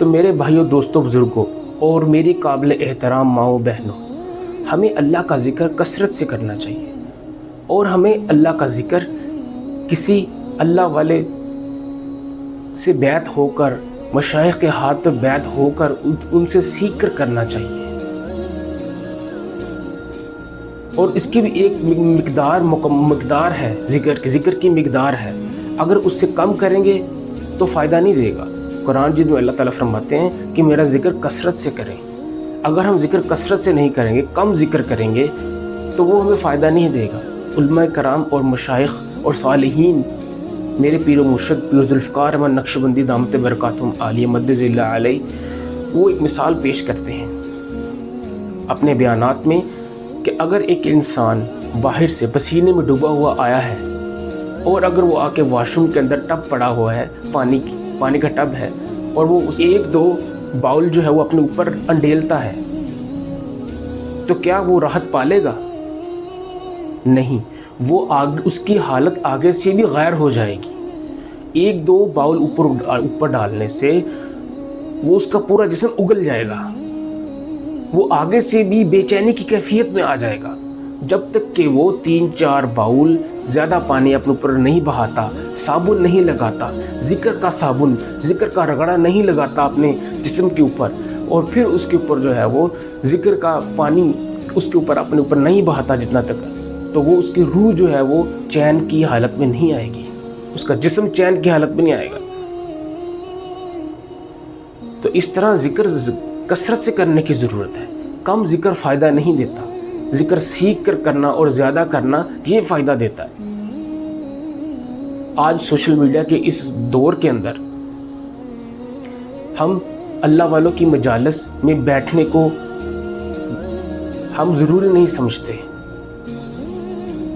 تو میرے بھائیوں، دوستوں، بزرگوں اور میری قابل احترام ماؤں بہنوں، ہمیں اللہ کا ذکر کثرت سے کرنا چاہیے، اور ہمیں اللہ کا ذکر کسی اللہ والے سے بیعت ہو کر، مشائخ کے ہاتھ پر بیعت ہو کر ان سے سیکھ کر کرنا چاہیے۔ اور اس کی بھی ایک مقدار ہے، ذکر کی مقدار ہے۔ اگر اس سے کم کریں گے تو فائدہ نہیں دے گا۔ قرآن جس میں اللہ تعالیٰ فرماتے ہیں کہ میرا ذکر کثرت سے کریں۔ اگر ہم ذکر کثرت سے نہیں کریں گے، کم ذکر کریں گے، تو وہ ہمیں فائدہ نہیں دے گا۔ علماء کرام اور مشائخ اور صالحین، میرے پیر و مرشد پیر ذوالفقار احمد نقشبندی دامت برکاتہم عالیہ مدد اللہ علیہ، وہ ایک مثال پیش کرتے ہیں اپنے بیانات میں کہ اگر ایک انسان باہر سے پسینے میں ڈوبا ہوا آیا ہے، اور اگر وہ آ کے واش روم کے اندر ٹب پڑا ہوا ہے، پانی کا ٹب ہے، اور وہ اس 1-2 باؤل جو ہے وہ اپنے اوپر انڈیلتا ہے، تو کیا وہ راحت پالے گا؟ نہیں، وہ اس کی حالت آگے سے بھی غیر ہو جائے گی۔ 1-2 باؤل اوپر ڈالنے سے وہ اس کا پورا جسم اگل جائے گا، وہ آگے سے بھی بے چینی کی کیفیت میں آ جائے گا، جب تک کہ وہ 3-4 باؤل زیادہ پانی اپنے اوپر نہیں بہاتا، صابن نہیں لگاتا، ذکر کا صابن، ذکر کا رگڑا نہیں لگاتا اپنے جسم کے اوپر، اور پھر اس کے اوپر جو ہے وہ ذکر کا پانی اس کے اوپر اپنے اوپر نہیں بہاتا جتنا تک، تو وہ اس کی روح جو ہے وہ چین کی حالت میں نہیں آئے گی، اس کا جسم چین کی حالت میں نہیں آئے گا۔ تو اس طرح ذکر کثرت سے کرنے کی ضرورت ہے۔ کم ذکر فائدہ نہیں دیتا، ذکر سیکھ کر کرنا اور زیادہ کرنا یہ فائدہ دیتا ہے۔ آج سوشل میڈیا کے اس دور کے اندر ہم اللہ والوں کی مجالس میں بیٹھنے کو ہم ضروری نہیں سمجھتے،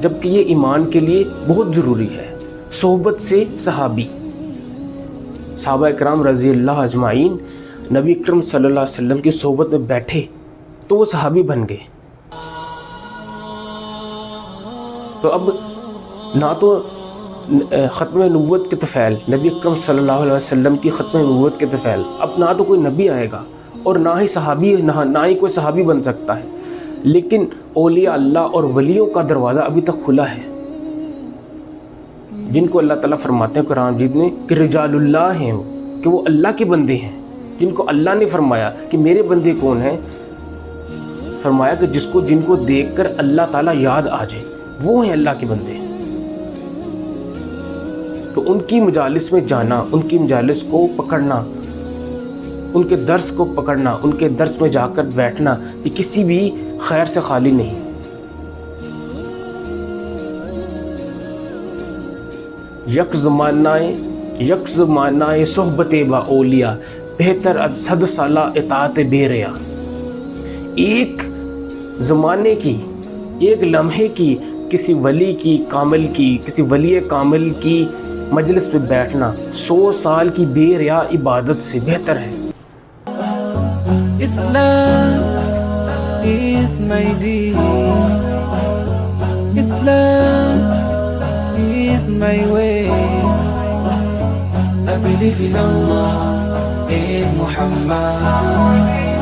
جبکہ یہ ایمان کے لیے بہت ضروری ہے۔ صحبت سے صحابہ اکرام رضی اللہ اجمعین نبی اکرم صلی اللہ علیہ وسلم کی صحبت میں بیٹھے تو وہ صحابی بن گئے۔ تو اب نہ تو ختم نبوت کے طفیل نبی اکرم صلی اللہ علیہ وسلم کی ختم نبوت کے طفیل، اب نہ تو کوئی نبی آئے گا اور نہ ہی کوئی صحابی بن سکتا ہے، لیکن اولیاء اللہ اور ولیوں کا دروازہ ابھی تک کھلا ہے، جن کو اللہ تعالیٰ فرماتے ہیں قرآن مجید میں کہ رجال اللہ ہیں، کہ وہ اللہ کے بندے ہیں، جن کو اللہ نے فرمایا کہ میرے بندے کون ہیں، فرمایا کہ جن کو دیکھ کر اللہ تعالیٰ یاد آ جائے، وہ ہیں اللہ کے بندے۔ تو ان کی مجالس میں جانا، ان کی مجالس کو پکڑنا، ان کے درس کو پکڑنا، ان کے درس میں جا کر بیٹھنا، یہ کسی بھی خیر سے خالی نہیں۔ یک زمانہ صحبت با اولیاء، بہتر از 100 سالہ اطاعت بے ریا۔ ایک زمانے کی، ایک لمحے کی، کسی ولی کامل کی مجلس پہ بیٹھنا 100 سال کی بے ریا عبادت سے بہتر ہے۔ Islam is my deen, Islam is my way, I believe in Allah, in Muhammad,